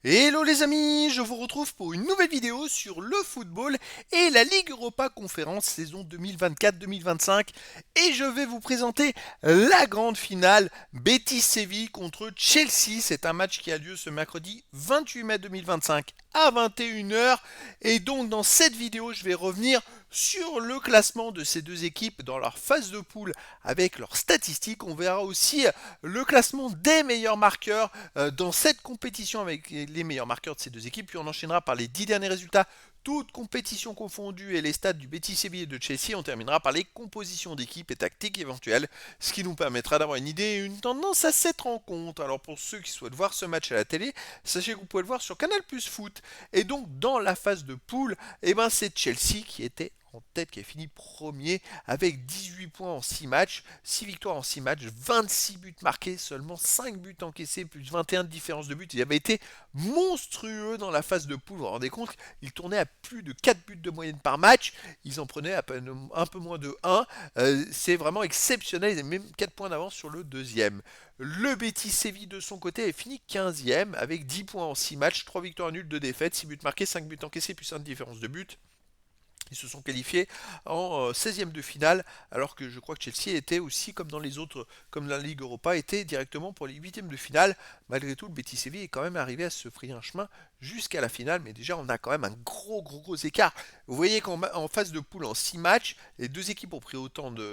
Hello les amis, je vous retrouve pour une nouvelle vidéo sur le football et la Ligue Europa Conférence saison 2024-2025 et je vais vous présenter la grande finale Betis Séville contre Chelsea. C'est un match qui a lieu ce mercredi 28 mai 2025 à 21 h et donc dans cette vidéo je vais revenir sur le classement de ces deux équipes dans leur phase de poule avec leurs statistiques. On verra aussi le classement des meilleurs marqueurs dans cette compétition avec les meilleurs marqueurs de ces deux équipes. Puis on enchaînera par les 10 derniers résultats, toutes compétitions confondues et les stats du Betis Séville et de Chelsea. On terminera par les compositions d'équipes et tactiques éventuelles, ce qui nous permettra d'avoir une idée et une tendance à cette rencontre. Alors pour ceux qui souhaitent voir ce match à la télé, sachez que vous pouvez le voir sur Canal Plus Foot. Et donc dans la phase de poule, c'est Chelsea qui était en tête, qui a fini premier avec 18 points en 6 matchs, 6 victoires en 6 matchs, 26 buts marqués, seulement 5 buts encaissés, plus 21 de différence de but. Il avait été monstrueux dans la phase de poule, vous vous rendez compte, il tournait à plus de 4 buts de moyenne par match, ils en prenaient à peine un peu moins de 1, c'est vraiment exceptionnel, ils avaient même 4 points d'avance sur le deuxième. Le Betis Séville de son côté est fini 15e avec 10 points en 6 matchs, 3 victoires nulles, 2 défaites, 6 buts marqués, 5 buts encaissés, plus 1 de différence de but. Ils se sont qualifiés en 16e de finale, alors que je crois que Chelsea était aussi, comme dans les autres, comme la Ligue Europa, était directement pour les 8e de finale. Malgré tout, le Betis Séville est quand même arrivé à se frayer un chemin jusqu'à la finale, mais déjà on a quand même un gros écart. Vous voyez qu'en phase de poule, en 6 matchs, les deux équipes ont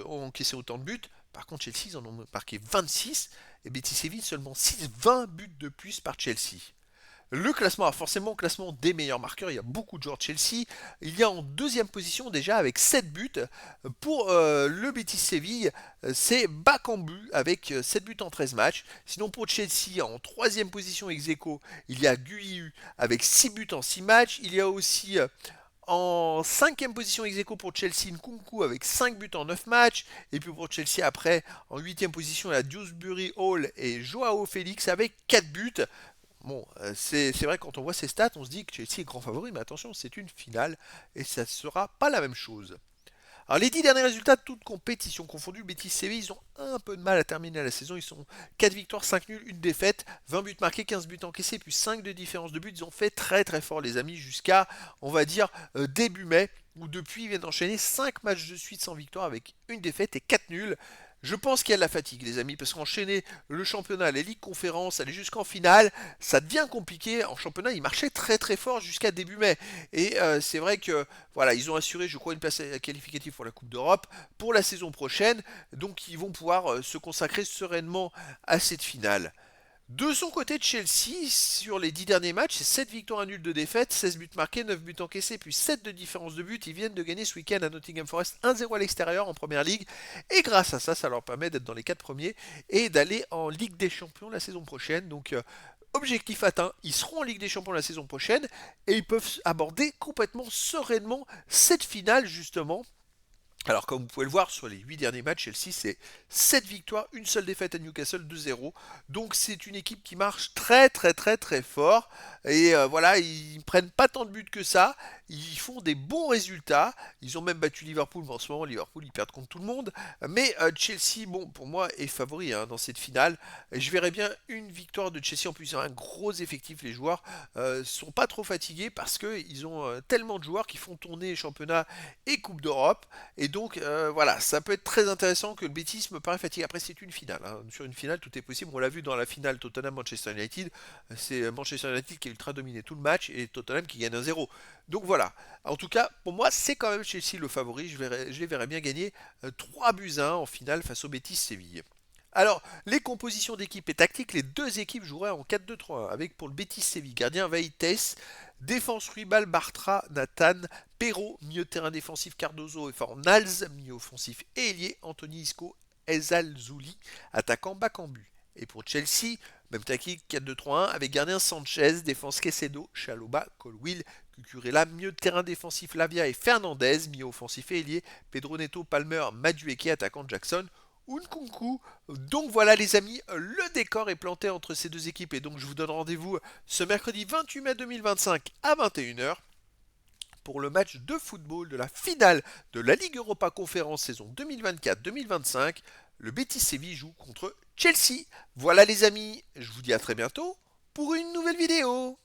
encaissé autant de buts. Par contre, Chelsea, ils en ont marqué 26, et Betis Séville seulement 6, 20 buts de plus par Chelsea. Le classement, forcément, le classement des meilleurs marqueurs, il y a beaucoup de joueurs de Chelsea. Il y a en deuxième position déjà avec 7 buts. Pour le Betis Séville, c'est Bakambu avec 7 buts en 13 matchs. Sinon pour Chelsea, en troisième position ex aequo, il y a Guiu avec 6 buts en 6 matchs. Il y a aussi en cinquième position ex aequo pour Chelsea, Nkunku avec 5 buts en 9 matchs. Et puis pour Chelsea après, en huitième position, il y a Dewsbury Hall et Joao Félix avec 4 buts. Bon, c'est vrai quand on voit ces stats, on se dit que Chelsea est grand favori, mais attention, c'est une finale et ça ne sera pas la même chose. Alors les 10 derniers résultats, toutes compétitions confondues, Betis Séville, ils ont un peu de mal à terminer la saison. Ils sont 4 victoires, 5 nuls, 1 défaite, 20 buts marqués, 15 buts encaissés, puis 5 de différence de but. Ils ont fait très fort les amis jusqu'à, on va dire, début mai, où depuis ils viennent d'enchaîner 5 matchs de suite sans victoire avec une défaite et 4 nuls. Je pense qu'il y a de la fatigue, les amis, parce qu'enchaîner le championnat, les ligues conférences, aller jusqu'en finale, ça devient compliqué. En championnat, ils marchaient très fort jusqu'à début mai. Et c'est vrai que voilà, ils ont assuré, je crois, une place qualificative pour la Coupe d'Europe pour la saison prochaine. Donc, ils vont pouvoir se consacrer sereinement à cette finale. De son côté, Chelsea, sur les 10 derniers matchs, c'est 7 victoires, 1 nul, 2 défaites, 16 buts marqués, 9 buts encaissés, puis 7 de différence de but. Ils viennent de gagner ce week-end à Nottingham Forest 1-0 à l'extérieur en première ligue. Et grâce à ça, ça leur permet d'être dans les 4 premiers et d'aller en Ligue des Champions la saison prochaine. Donc, objectif atteint, ils seront en Ligue des Champions la saison prochaine et ils peuvent aborder complètement sereinement cette finale justement. Alors, comme vous pouvez le voir, sur les 8 derniers matchs, Chelsea, c'est 7 victoires, une seule défaite à Newcastle, 2-0. Donc, c'est une équipe qui marche très fort. Et voilà, ils ne prennent pas tant de buts que ça. Ils font des bons résultats. Ils ont même battu Liverpool, mais en ce moment, Liverpool, ils perdent contre tout le monde. Mais Chelsea, bon, pour moi, est favori dans cette finale. Je verrais bien une victoire de Chelsea. En plus, ils ont un gros effectif. Les joueurs sont pas trop fatigués parce qu'ils ont tellement de joueurs qui font tourner championnat et Coupe d'Europe. Et donc voilà, ça peut être très intéressant que le Betis me paraît fatigué. Après, c'est une finale. Sur une finale, tout est possible. On l'a vu dans la finale Tottenham-Manchester United. C'est Manchester United qui a ultra dominé tout le match et Tottenham qui gagne 1-0. Donc voilà. En tout cas, pour moi, c'est quand même Chelsea le favori. Je les verrais bien gagner 3 buts à 1 en finale face au Betis Séville. Alors, les compositions d'équipe et tactiques, les deux équipes joueraient en 4-2-3-1, avec pour le Betis Séville, gardien Veites, défense Ruibal, Bartra, Nathan, Perrault, milieu de terrain défensif Cardozo et Fornals, milieu offensif et ailier, Anthony Isco, Ezalzouli, attaquant Bakambu. Et pour Chelsea, même tactique 4-2-3-1, avec gardien Sanchez, défense Quesedo, Chaloba, Colwill, Cucurella, milieu de terrain défensif Lavia et Fernandez, milieu offensif et ailier, Pedro Neto, Palmer, Madueke, attaquant Jackson, Nkunku. Donc voilà les amis, le décor est planté entre ces deux équipes et donc je vous donne rendez-vous ce mercredi 28 mai 2025 à 21 h pour le match de football de la finale de la Ligue Europa Conférence saison 2024-2025. Le Betis Séville joue contre Chelsea. Voilà les amis, je vous dis à très bientôt pour une nouvelle vidéo.